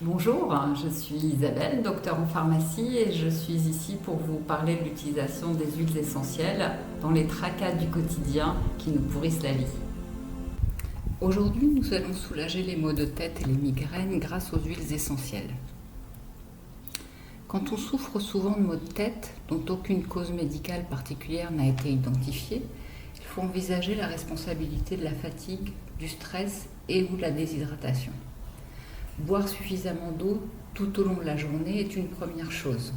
Bonjour, je suis Isabelle, docteur en pharmacie et je suis ici pour vous parler de l'utilisation des huiles essentielles dans les tracas du quotidien qui nous pourrissent la vie. Aujourd'hui, nous allons soulager les maux de tête et les migraines grâce aux huiles essentielles. Quand on souffre souvent de maux de tête dont aucune cause médicale particulière n'a été identifiée, il faut envisager la responsabilité de la fatigue, du stress et ou de la déshydratation. Boire suffisamment d'eau tout au long de la journée est une première chose.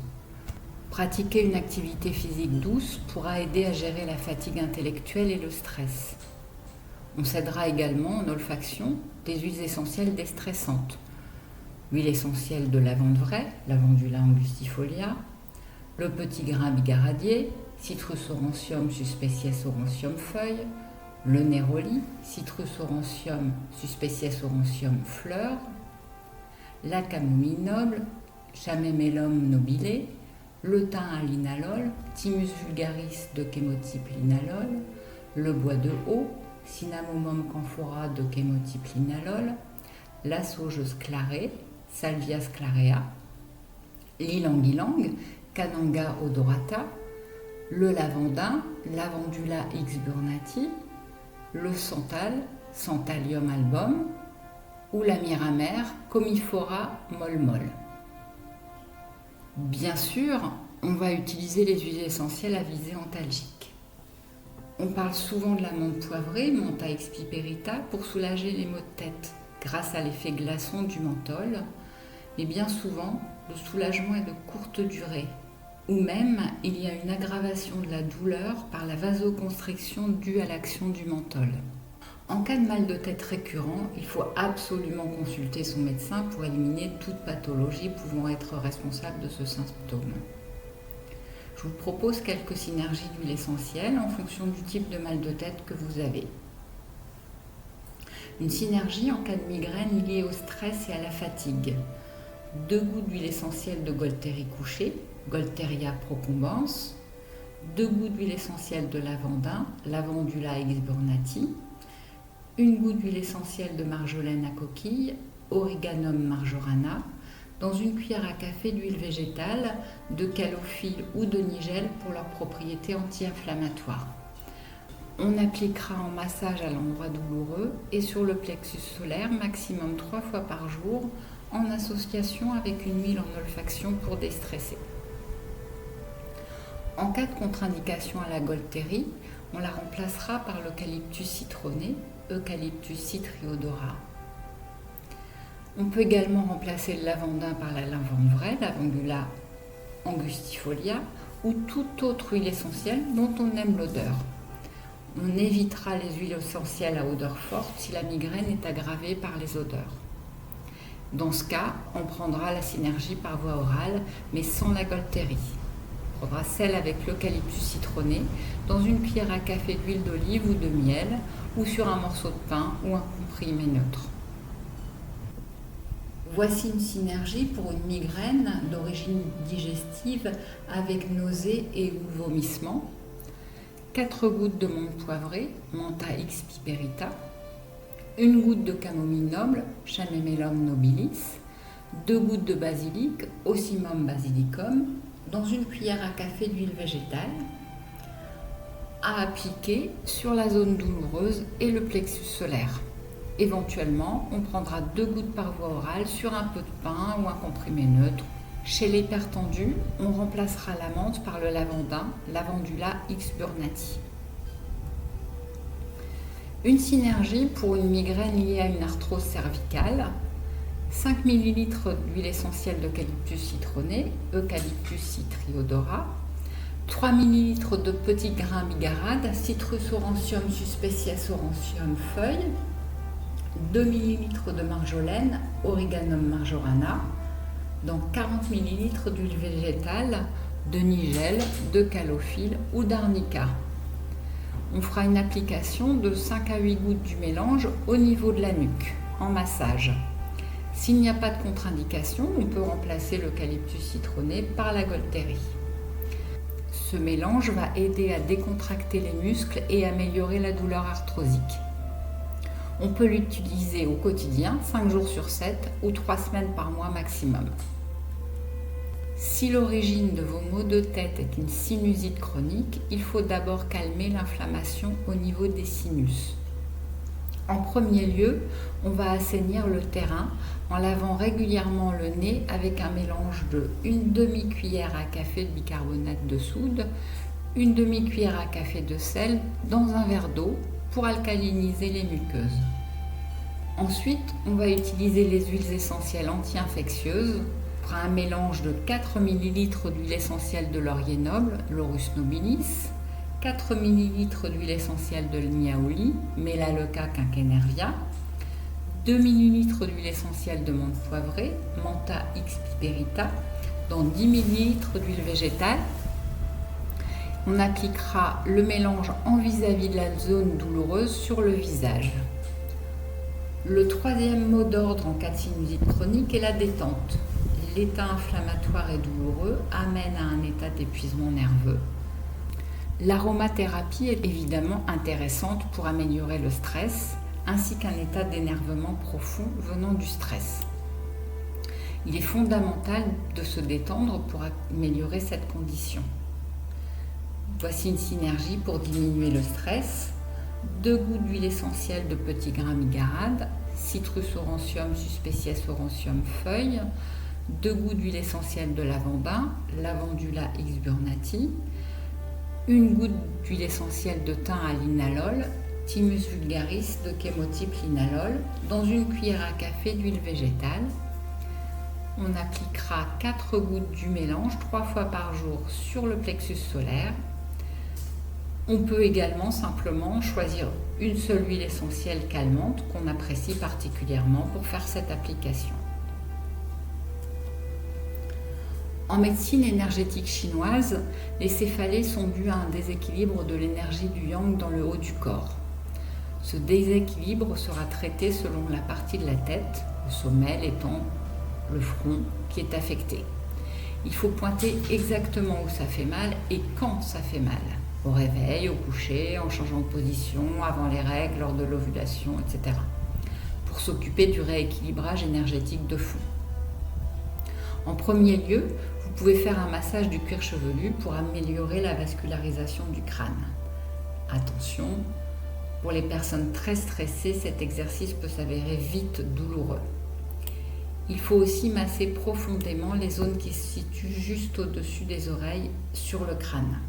Pratiquer une activité physique douce pourra aider à gérer la fatigue intellectuelle et le stress. On s'aidera également en olfaction des huiles essentielles déstressantes. L'huile essentielle de lavande vraie, Lavandula angustifolia, le petit grain bigaradier, Citrus aurantium suspecies aurantium feuille, le néroli, Citrus aurantium suspecies aurantium fleur, la camomille noble, Chamomellum nobile, le thym à linalol, Thymus vulgaris de chémotype linalol, le bois de haut, Cinnamomum camphora de chémotype linalol, la sauge sclarée, Salvia sclarea, l'ilang-ilang, Cananga odorata, le lavandin, Lavandula x burnati, le santal, Santallium album, ou la myrrhe amère, Commiphora molmol. Bien sûr, on va utiliser les huiles essentielles à visée antalgique. On parle souvent de la menthe poivrée, Mentha expiperita, pour soulager les maux de tête grâce à l'effet glaçon du menthol, mais bien souvent, le soulagement est de courte durée, ou même il y a une aggravation de la douleur par la vasoconstriction due à l'action du menthol. En cas de mal de tête récurrent, il faut absolument consulter son médecin pour éliminer toute pathologie pouvant être responsable de ce symptôme. Je vous propose quelques synergies d'huile essentielle en fonction du type de mal de tête que vous avez. Une synergie en cas de migraine liée au stress et à la fatigue. 2 gouttes d'huile essentielle de Golteri couché, Golteria procumbens, 2 gouttes d'huile essentielle de lavandin, Lavandula x burnati, 1 goutte d'huile essentielle de marjolaine à coquille, Origanum marjorana, dans une cuillère à café d'huile végétale, de calophylle ou de nigel pour leurs propriétés anti-inflammatoires. On appliquera en massage à l'endroit douloureux et sur le plexus solaire maximum 3 fois par jour en association avec une huile en olfaction pour déstresser. En cas de contre-indication à la Golteri, on la remplacera par l'eucalyptus citronné, Eucalyptus citriodora. On peut également remplacer le lavandin par la lavande vraie, Lavandula angustifolia, ou toute autre huile essentielle dont on aime l'odeur. On évitera les huiles essentielles à odeur forte si la migraine est aggravée par les odeurs. Dans ce cas, on prendra la synergie par voie orale, mais sans la Golteri. On prendra celle avec l'eucalyptus citronné dans une cuillère à café d'huile d'olive ou de miel, ou sur un morceau de pain ou un comprimé neutre. Voici une synergie pour une migraine d'origine digestive avec nausées et ou vomissements. 4 gouttes de menthe poivrée, Mentha x piperita, 1 goutte de camomille noble, Chamomellum nobilis, 2 gouttes de basilic, Ocimum basilicum, dans une cuillère à café d'huile végétale, à appliquer sur la zone douloureuse et le plexus solaire. Éventuellement, on prendra 2 gouttes par voie orale sur un peu de pain ou un comprimé neutre. Chez l'hypertendu, on remplacera la menthe par le lavandin, Lavandula x burnati. Une synergie pour une migraine liée à une arthrose cervicale. 5 ml d'huile essentielle d'eucalyptus citronné, Eucalyptus citriodora, 3 ml de petits grains bigarade, Citrus aurantium suspecies aurantium feuille, 2 ml de marjolaine, Origanum marjorana, dans 40 ml d'huile végétale, de nigel, de calophylle ou d'arnica. On fera une application de 5 à 8 gouttes du mélange au niveau de la nuque, en massage. S'il n'y a pas de contre-indication, on peut remplacer l'eucalyptus citronné par la Golteri. Ce mélange va aider à décontracter les muscles et améliorer la douleur arthrosique. On peut l'utiliser au quotidien, 5 jours sur 7 ou 3 semaines par mois maximum. Si l'origine de vos maux de tête est une sinusite chronique, il faut d'abord calmer l'inflammation au niveau des sinus. En premier lieu, on va assainir le terrain en lavant régulièrement le nez avec un mélange de 1 demi-cuillère à café de bicarbonate de soude, 1 demi-cuillère à café de sel dans un verre d'eau pour alcaliniser les muqueuses. Ensuite, on va utiliser les huiles essentielles anti-infectieuses. On fera un mélange de 4 ml d'huile essentielle de laurier noble, Laurus nobilis, 4 ml d'huile essentielle de niaouli, Melaleuca quinquenervia, 2 ml d'huile essentielle de menthe poivrée, Mentha X piperita, dans 10 ml d'huile végétale. On appliquera le mélange en vis-à-vis de la zone douloureuse sur le visage. Le troisième mot d'ordre en cas de sinusite chronique est la détente. L'état inflammatoire et douloureux amène à un état d'épuisement nerveux. L'aromathérapie est évidemment intéressante pour améliorer le stress, ainsi qu'un état d'énervement profond venant du stress. Il est fondamental de se détendre pour améliorer cette condition. Voici une synergie pour diminuer le stress. 2 gouttes d'huile essentielle de petit grain migarade, Citrus aurantium suspecies aurantium feuille, 2 gouttes d'huile essentielle de lavandin, Lavandula x burnati, 1 goutte d'huile essentielle de thym à linalol, Thymus vulgaris de chémotype linalol, dans une cuillère à café d'huile végétale. On appliquera 4 gouttes du mélange 3 fois par jour sur le plexus solaire. On peut également simplement choisir une seule huile essentielle calmante qu'on apprécie particulièrement pour faire cette application. En médecine énergétique chinoise, les céphalées sont dues à un déséquilibre de l'énergie du yang dans le haut du corps. Ce déséquilibre sera traité selon la partie de la tête, le sommet étant le front qui est affecté. Il faut pointer exactement où ça fait mal et quand ça fait mal. Au réveil, au coucher, en changeant de position, avant les règles, lors de l'ovulation, etc. pour s'occuper du rééquilibrage énergétique de fond. En premier lieu, vous pouvez faire un massage du cuir chevelu pour améliorer la vascularisation du crâne. Attention, pour les personnes très stressées, cet exercice peut s'avérer vite douloureux. Il faut aussi masser profondément les zones qui se situent juste au-dessus des oreilles sur le crâne.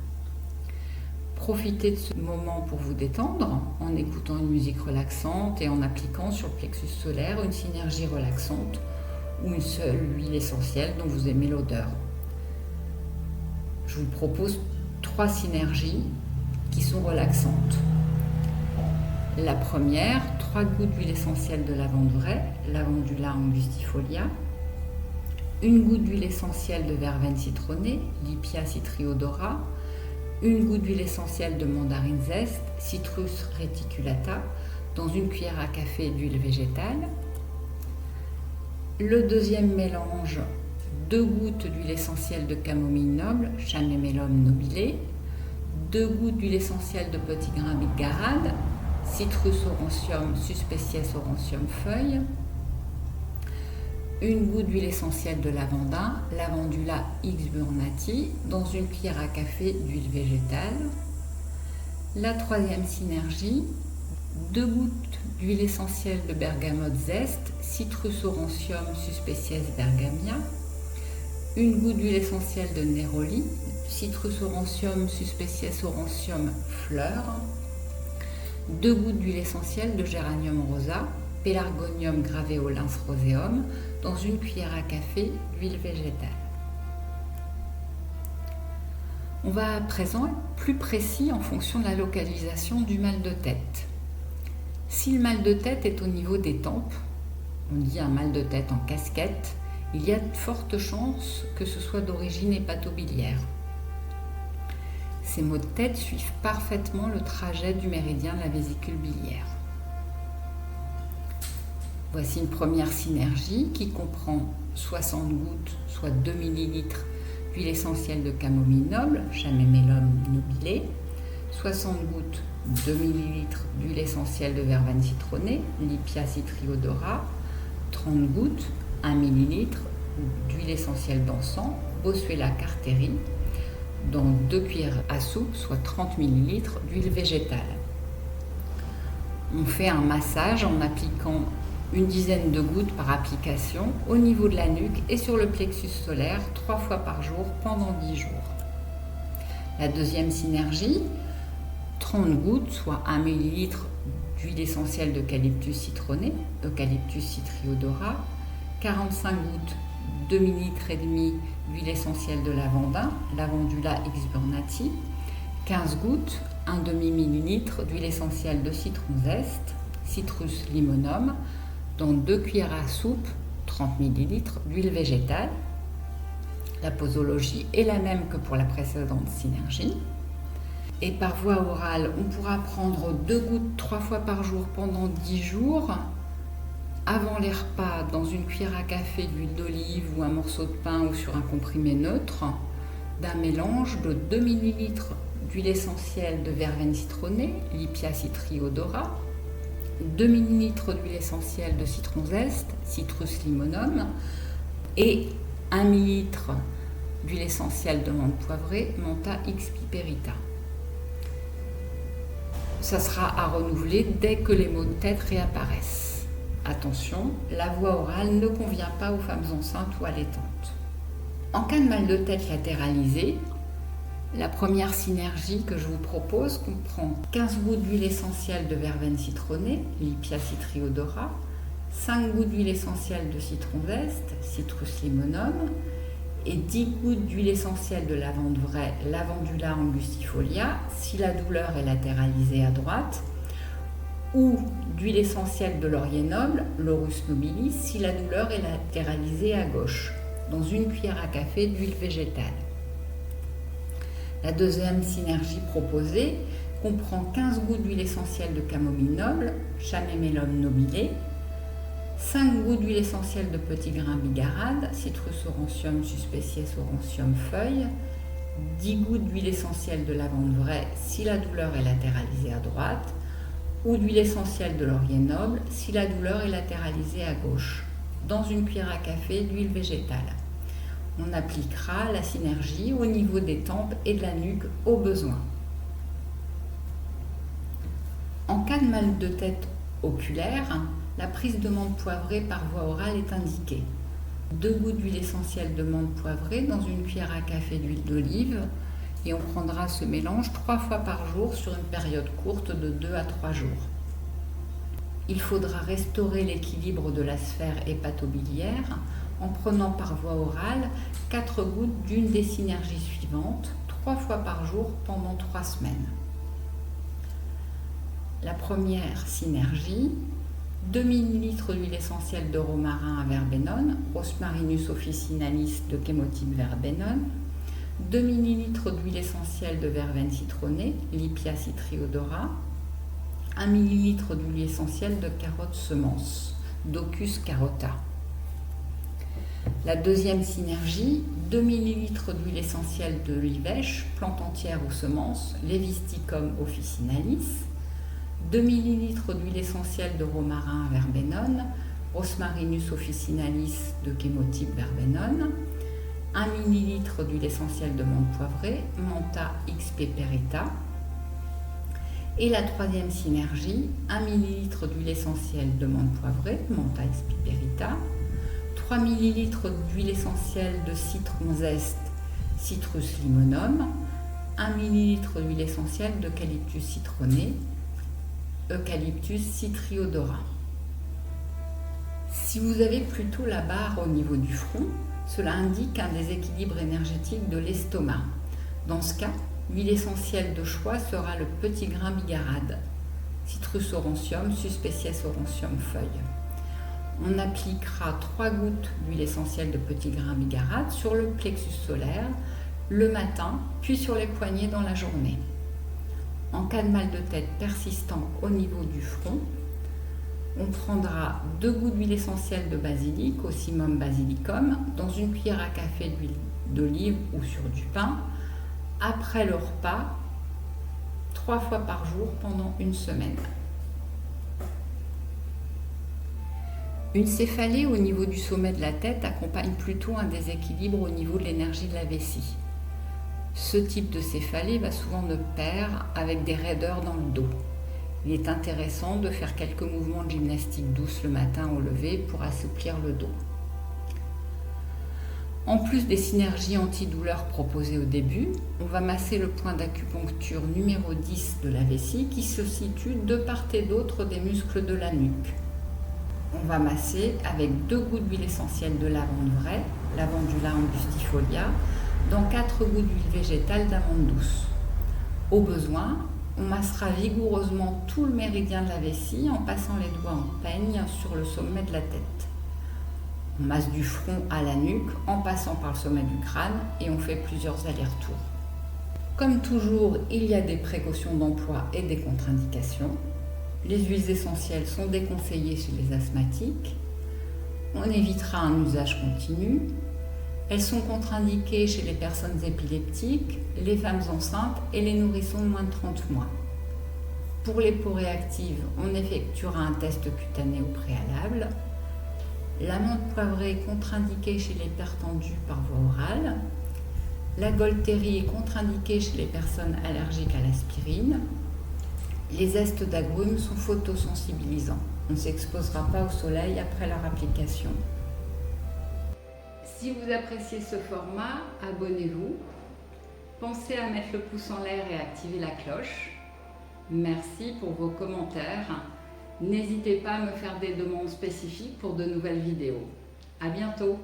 Profitez de ce moment pour vous détendre en écoutant une musique relaxante et en appliquant sur le plexus solaire une synergie relaxante ou une seule huile essentielle dont vous aimez l'odeur. Je vous propose 3 synergies qui sont relaxantes. La première, 3 gouttes d'huile essentielle de lavande vraie, Lavandula angustifolia, 1 goutte d'huile essentielle de verveine citronnée, Lipia citriodora, 1 goutte d'huile essentielle de mandarine zeste, Citrus reticulata, dans une cuillère à café d'huile végétale. Le deuxième mélange, 2 gouttes d'huile essentielle de camomille noble, Chamomillum nobile, 2 gouttes d'huile essentielle de petit grain bigarade, Citrus aurantium suspecies aurantium feuille, 1 goutte d'huile essentielle de lavandin, Lavandula x burnati, dans une cuillère à café d'huile végétale. La troisième synergie, 2 gouttes d'huile essentielle de bergamote zeste, Citrus aurantium suspecies bergamia, 1 goutte d'huile essentielle de néroli, Citrus aurantium suspecies aurantium fleur, 2 gouttes d'huile essentielle de géranium rosa, Pelargonium graveolens roseum, dans une cuillère à café d'huile végétale. On va à présent être plus précis en fonction de la localisation du mal de tête. Si le mal de tête est au niveau des tempes, on dit un mal de tête en casquette, il y a de fortes chances que ce soit d'origine hépatobiliaire. Ces maux de tête suivent parfaitement le trajet du méridien de la vésicule biliaire. Voici une première synergie qui comprend 60 gouttes, soit 2 ml d'huile essentielle de camomille noble, Chamomillum nobile, 60 gouttes 2 ml d'huile essentielle de verveine citronnée, Lipia citriodora, 30 gouttes 1 ml d'huile essentielle d'encens, Boswellia carteri, dans 2 cuillères à soupe, soit 30 ml d'huile végétale. On fait un massage en appliquant une dizaine de gouttes par application au niveau de la nuque et sur le plexus solaire 3 fois par jour pendant 10 jours. La deuxième synergie, 30 gouttes, soit 1 ml d'huile essentielle d'eucalyptus citronné, Eucalyptus citriodora, 45 gouttes, 2 ml et demi d'huile essentielle de lavandin, Lavandula exubernati, 15 gouttes, 1 demi-millilitre d'huile essentielle de citron zeste, Citrus limonum, dans 2 cuillères à soupe, 30 ml d'huile végétale. La posologie est la même que pour la précédente synergie. Et par voie orale, on pourra prendre 2 gouttes 3 fois par jour pendant 10 jours, avant les repas, dans une cuillère à café d'huile d'olive ou un morceau de pain ou sur un comprimé neutre, d'un mélange de 2 ml d'huile essentielle de verveine citronnée, Lipia citriodora, 2 ml d'huile essentielle de citron zeste, Citrus limonum, et 1 ml d'huile essentielle de menthe poivrée, Mentha x piperita. Ça sera à renouveler dès que les maux de tête réapparaissent. Attention, la voie orale ne convient pas aux femmes enceintes ou allaitantes. En cas de mal de tête latéralisé, la première synergie que je vous propose comprend 15 gouttes d'huile essentielle de verveine citronnée, Lipia citriodora, 5 gouttes d'huile essentielle de citron zeste, Citrus limonum, et 10 gouttes d'huile essentielle de lavande vraie, Lavandula angustifolia, si la douleur est latéralisée à droite, ou d'huile essentielle de laurier noble, Laurus nobilis, si la douleur est latéralisée à gauche, dans une cuillère à café d'huile végétale. La deuxième synergie proposée comprend 15 gouttes d'huile essentielle de camomille noble, Chamomillum nobile, 5 gouttes d'huile essentielle de petit grain bigarade, Citrus aurantium suspecies aurantium feuille, 10 gouttes d'huile essentielle de lavande vraie si la douleur est latéralisée à droite, ou d'huile essentielle de laurier noble si la douleur est latéralisée à gauche, dans une cuillère à café d'huile végétale. On appliquera la synergie au niveau des tempes et de la nuque au besoin. En cas de mal de tête oculaire, la prise de menthe poivrée par voie orale est indiquée. 2 gouttes d'huile essentielle de menthe poivrée dans une cuillère à café d'huile d'olive, et on prendra ce mélange 3 fois par jour sur une période courte de 2 à 3 jours. Il faudra restaurer l'équilibre de la sphère hépatobiliaire en prenant par voie orale 4 gouttes d'une des synergies suivantes, 3 fois par jour pendant 3 semaines. La première synergie, 2 ml d'huile essentielle de romarin à verbenone, Rosmarinus officinalis de chémotype verbenone, 2 ml d'huile essentielle de verveine citronnée, Lipia citriodora, 1 ml d'huile essentielle de carotte semence, Docus carota. La deuxième synergie, 2 ml d'huile essentielle de l'ivèche, plante entière ou semence, Levisticum officinalis, 2 ml d'huile essentielle de romarin à verbenone, Rosmarinus officinalis de chémotype verbenone, 1 ml d'huile essentielle de menthe poivrée, Mentha x piperita. Et la troisième synergie, 1 ml d'huile essentielle de menthe poivrée, Mentha x piperita, 3 ml d'huile essentielle de citron zeste, Citrus limonum, 1 ml d'huile essentielle d'eucalyptus citronné, Eucalyptus citriodora. Si vous avez plutôt la barre au niveau du front, cela indique un déséquilibre énergétique de l'estomac. Dans ce cas, l'huile essentielle de choix sera le petit grain bigarade, Citrus aurantium suspecies aurantium feuille. On appliquera 3 gouttes d'huile essentielle de petit grain bigarade sur le plexus solaire le matin, puis sur les poignets dans la journée. En cas de mal de tête persistant au niveau du front, on prendra 2 gouttes d'huile essentielle de basilic, Ocimum basilicum, dans une cuillère à café d'huile d'olive ou sur du pain, après le repas, 3 fois par jour pendant une semaine. Une céphalée au niveau du sommet de la tête accompagne plutôt un déséquilibre au niveau de l'énergie de la vessie. Ce type de céphalée va souvent de pair avec des raideurs dans le dos. Il est intéressant de faire quelques mouvements de gymnastique douce le matin au lever pour assouplir le dos. En plus des synergies antidouleurs proposées au début, on va masser le point d'acupuncture numéro 10 de la vessie qui se situe de part et d'autre des muscles de la nuque. On va masser avec 2 gouttes d'huile essentielle de lavande vraie, Lavandula angustifolia, dans 4 gouttes d'huile végétale d'amande douce. Au besoin, on massera vigoureusement tout le méridien de la vessie en passant les doigts en peigne sur le sommet de la tête. On masse du front à la nuque en passant par le sommet du crâne et on fait plusieurs allers-retours. Comme toujours, il y a des précautions d'emploi et des contre-indications. Les huiles essentielles sont déconseillées chez les asthmatiques. On évitera un usage continu. Elles sont contre-indiquées chez les personnes épileptiques, les femmes enceintes et les nourrissons de moins de 30 mois. Pour les peaux réactives, on effectuera un test cutané au préalable. La menthe poivrée est contre-indiquée chez les pertendus par voie orale. La Golterie est contre-indiquée chez les personnes allergiques à l'aspirine. Les zestes d'agrumes sont photosensibilisants. On ne s'exposera pas au soleil après leur application. Si vous appréciez ce format, abonnez-vous. Pensez à mettre le pouce en l'air et à activer la cloche. Merci pour vos commentaires. N'hésitez pas à me faire des demandes spécifiques pour de nouvelles vidéos. À bientôt!